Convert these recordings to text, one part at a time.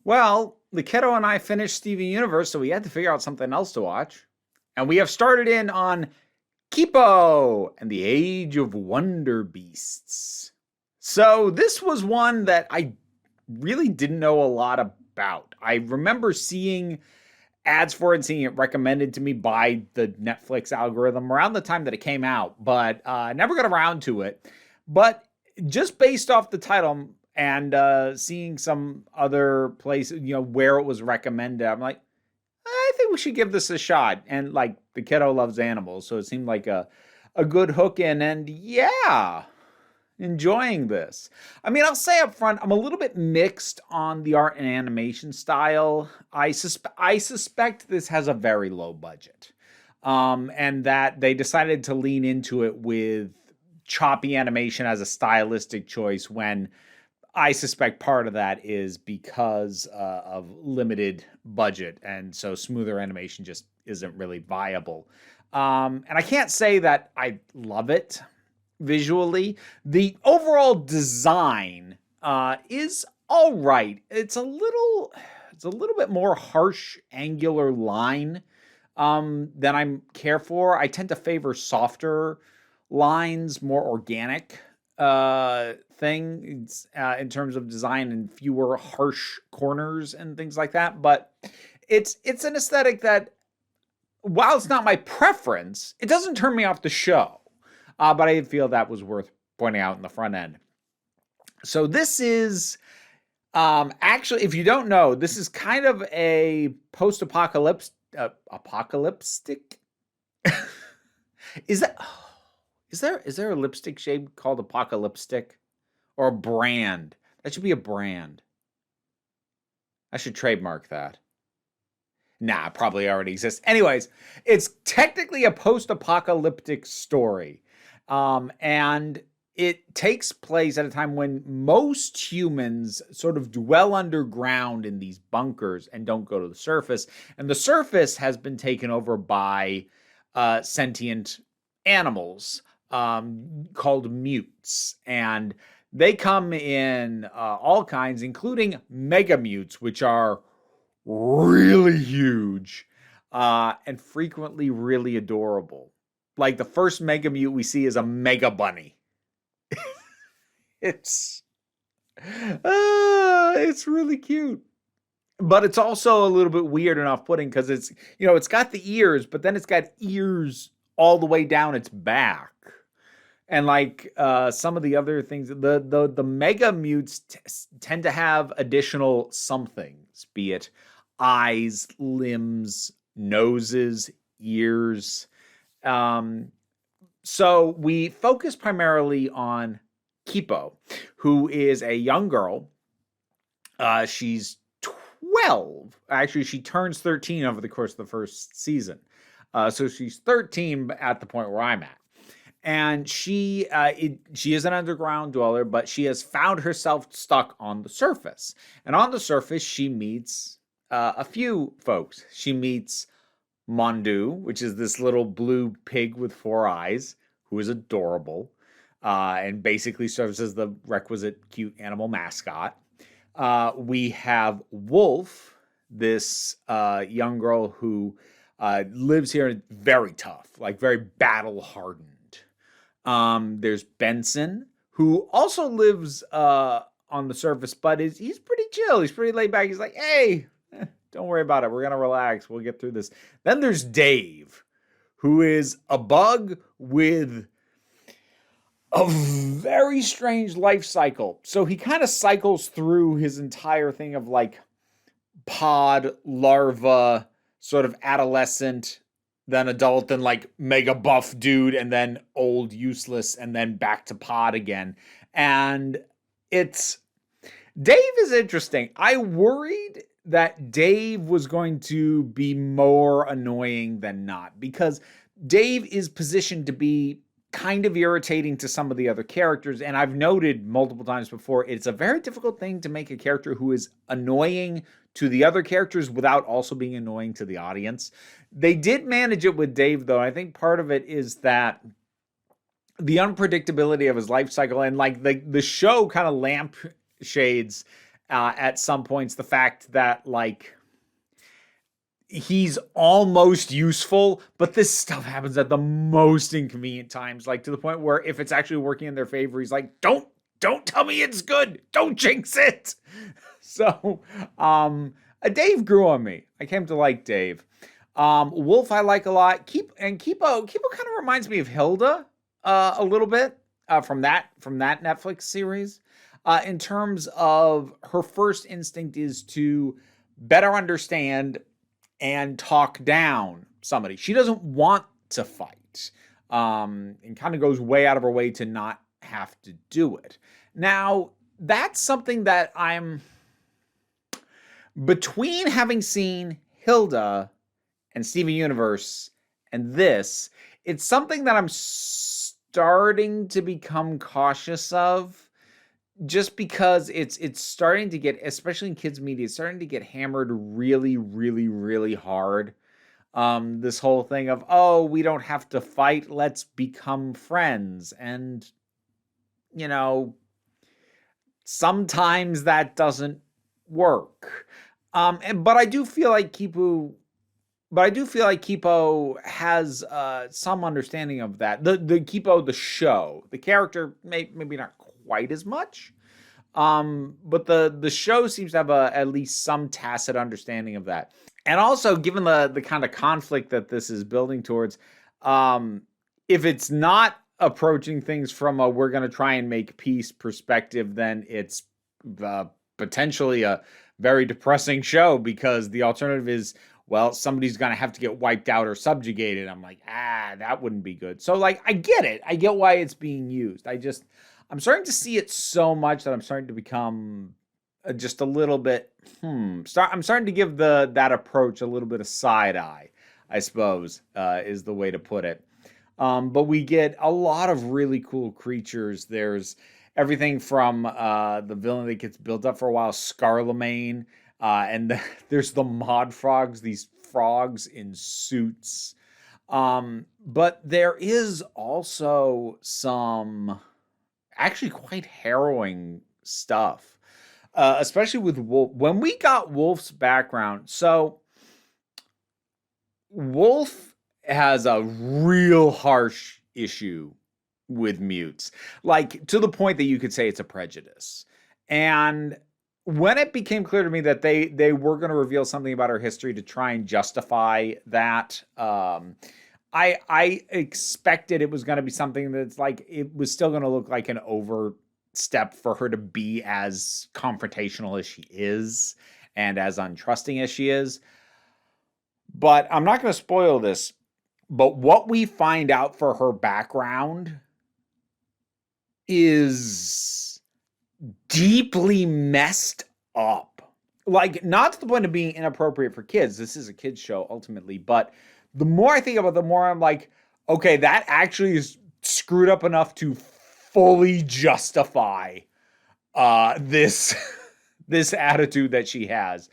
Well, the kiddo and I finished Steven Universe, so we had to figure out something else to watch. And we have started in on Kipo and the Age of Wonderbeasts. So this was one that I really didn't know a lot about. I remember seeing ads for it and seeing it recommended to me by the Netflix algorithm around the time that it came out, but never got around to it. But just based off the title and seeing some other places, where it was recommended, I'm like, I think we should give this a shot. And like the kiddo loves animals, so it seemed like a good hook in. And yeah, enjoying this. I mean, I'll say up front, I'm a little bit mixed on the art and animation style. I suspect this has a very low budget, and that they decided to lean into it with choppy animation as a stylistic choice when I suspect part of that is because of limited budget, and so smoother animation just isn't really viable. And I can't say that I love it visually. The overall design is all right. It's a little bit more harsh, angular line than I'm care for. I tend to favor softer lines, more organic things in terms of design and fewer harsh corners and things like that. But it's an aesthetic that, while it's not my preference, it doesn't turn me off the show. But I feel that was worth pointing out in the front end. So this is actually, if you don't know, this is kind of a post-apocalyptic. Is there a lipstick shade called apocalyptic, or a brand? That should be a brand. I should trademark that. Nah, it probably already exists. Anyways, it's technically a post-apocalyptic story. And it takes place at a time when most humans sort of dwell underground in these bunkers and don't go to the surface. And the surface has been taken over by sentient animals called mutes. And they come in all kinds, including mega mutes, which are really huge and frequently really adorable. Like the first mega mute we see is a mega bunny. it's really cute, but it's also a little bit weird and off-putting because it's got the ears, but then it's got ears all the way down its back. And like some of the other things, the mega mutes tend to have additional somethings, be it eyes, limbs, noses, ears. So we focus primarily on Kipo, who is a young girl. She's 12. Actually, she turns 13 over the course of the first season. So she's 13 at the point where I'm at. And she is an underground dweller, but she has found herself stuck on the surface. And on the surface, she meets a few folks. She meets Mondu, which is this little blue pig with 4 eyes, who is adorable, and basically serves as the requisite cute animal mascot. We have Wolf, this young girl who lives here, very tough, like very battle-hardened. There's Benson, who also lives on the surface, but he's pretty chill. He's pretty laid back. He's like, hey, don't worry about it. We're going to relax. We'll get through this. Then there's Dave, who is a bug with a very strange life cycle. So he kind of cycles through his entire thing of like pod, larva, sort of adolescent, then adult, then like mega buff dude, and then old, useless, and then back to pod again. And Dave is interesting. I worried that Dave was going to be more annoying than not, because Dave is positioned to be kind of irritating to some of the other characters. And I've noted multiple times before, it's a very difficult thing to make a character who is annoying to the other characters without also being annoying to the audience. They did manage it with Dave, though. I think part of it is that the unpredictability of his life cycle, and like the show kind of lampshades at some points. The fact that, like, he's almost useful, but this stuff happens at the most inconvenient times, like to the point where if it's actually working in their favor, he's like, don't tell me it's good. Don't jinx it. So, Dave grew on me. I came to like Dave. Wolf I like a lot. Kipo kind of reminds me of Hilda a little bit from that Netflix series. In terms of her first instinct is to better understand and talk down somebody. She doesn't want to fight, and kind of goes way out of her way to not have to do it. Now, that's something that I'm between having seen Hilda and Steven Universe and this, it's something that I'm starting to become cautious of, just because it's starting to get, especially in kids media, it's starting to get hammered really, really, really hard. This whole thing of, oh, we don't have to fight, let's become friends. And, you know, sometimes that doesn't work. But I do feel like Kipo has some understanding of that. The Kipo, the show, the character, maybe not quite as much. But the show seems to have at least some tacit understanding of that. And also, given the kind of conflict that this is building towards, if it's not approaching things from a we're going to try and make peace perspective, then it's potentially a very depressing show, because the alternative is, well, somebody's going to have to get wiped out or subjugated. I'm like, that wouldn't be good. So, like, I get it. I get why it's being used. I'm starting to see it so much that I'm starting to become just a little bit, I'm starting to give that approach a little bit of side eye, I suppose, is the way to put it. But we get a lot of really cool creatures. There's everything from the villain that gets built up for a while, Scarlemagne, and there's the mod frogs, these frogs in suits. But there is also some actually quite harrowing stuff, especially with Wolf. When we got Wolf's background, so Wolf has a real harsh issue with mutes, like to the point that you could say it's a prejudice. And when it became clear to me that they were going to reveal something about her history to try and justify that, I expected it was going to be something that's like, it was still going to look like an overstep for her to be as confrontational as she is and as untrusting as she is. But I'm not going to spoil this, but what we find out for her background is deeply messed up. Like, not to the point of being inappropriate for kids. This is a kids show ultimately, but the more I think about it, the more I'm like, okay, that actually is screwed up enough to fully justify this this attitude that she has.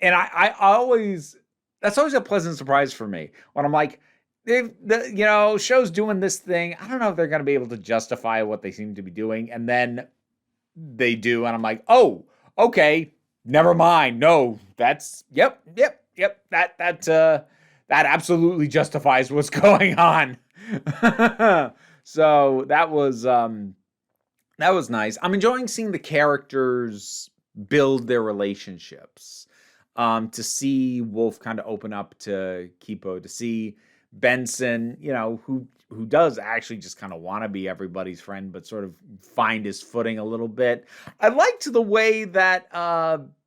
And I always, that's always a pleasant surprise for me when I'm like, show's doing this thing. I don't know if they're going to be able to justify what they seem to be doing. And then they do. And I'm like, oh, okay, never mind. No, that's, yep. That absolutely justifies what's going on. So that was nice. I'm enjoying seeing the characters build their relationships. To see Wolf kind of open up to Kipo, to see Benson, who does actually just kind of want to be everybody's friend, but sort of find his footing a little bit. I liked the way that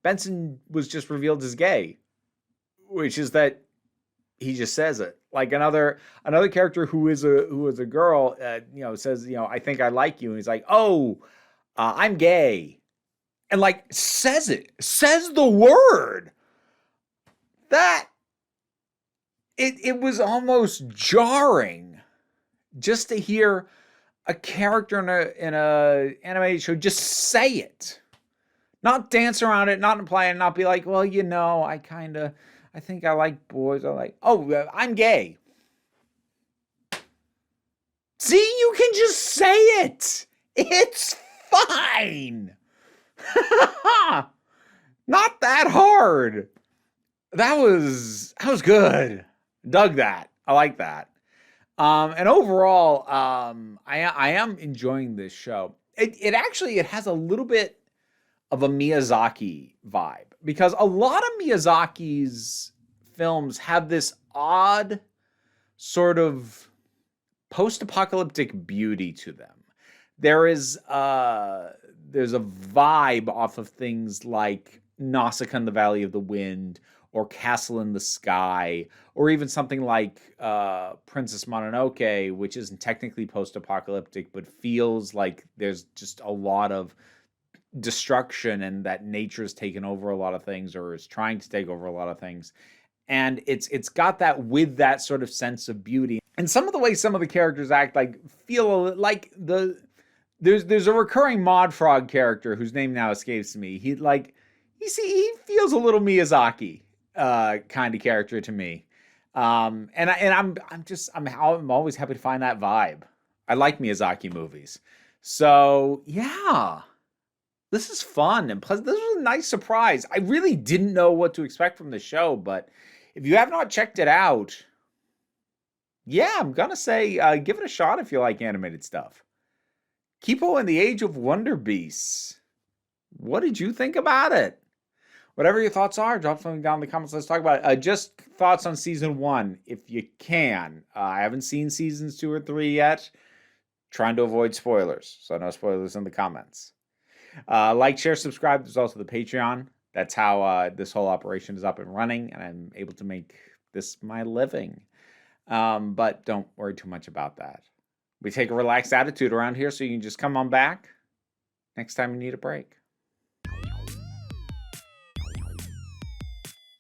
Benson was just revealed as gay, which is that he just says it. Like another character who is a girl, says, I think I like you, and he's like, oh, I'm gay, and like says the word. That it was almost jarring just to hear a character in a animated show just say it, not dance around it, not imply it, not be like, well, I think I like boys. I'm gay. See, you can just say it. It's fine. Not that hard. That was good. Dug that. I like that. And overall, I am enjoying this show. It actually it has a little bit of a Miyazaki vibe because a lot of Miyazaki's films have this odd sort of post-apocalyptic beauty to them. There's a vibe off of things like Nausicaa in the Valley of the Wind or Castle in the Sky, or even something like Princess Mononoke, which isn't technically post-apocalyptic, but feels like there's just a lot of destruction and that nature's taken over a lot of things or is trying to take over a lot of things. And it's got that with that sort of sense of beauty. And some of the way some of the characters act like feel like there's a recurring Mod Frog character whose name now escapes me. He feels a little Miyazaki kind of character to me. And I'm always happy to find that vibe. I like Miyazaki movies. So yeah, this is fun and pleasant. This was a nice surprise. I really didn't know what to expect from the show, but if you have not checked it out, yeah, I'm gonna say give it a shot if you like animated stuff. Kipo and the Age of Wonderbeasts. What did you think about it? Whatever your thoughts are, drop something down in the comments. Let's talk about it. Just thoughts on season 1, if you can. I haven't seen seasons 2 or 3 yet. Trying to avoid spoilers, so no spoilers in the comments. Like, share, subscribe. There's also the Patreon. That's how this whole operation is up and running, and I'm able to make this my living. But don't worry too much about that. We take a relaxed attitude around here, so you can just come on back next time you need a break.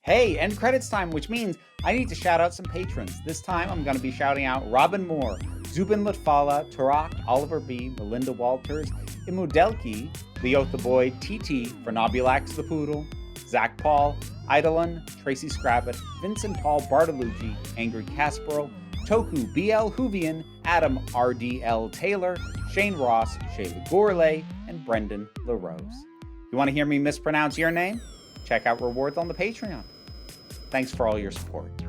Hey, end credits time, which means I need to shout out some patrons. This time I'm going to be shouting out Robin Moore, Zubin Lutfala, Tarak, Oliver B., Melinda Walters, Imudelki, Leo the Boy, TT, Vernobulax the Poodle, Zach Paul, Eidolon, Tracy Scrabbit, Vincent Paul Bartolucci, Angry Kasparov, Toku BL Hoovian, Adam RDL Taylor, Shane Ross, Shayla Gourlay, and Brendan LaRose. You want to hear me mispronounce your name? Check out rewards on the Patreon. Thanks for all your support.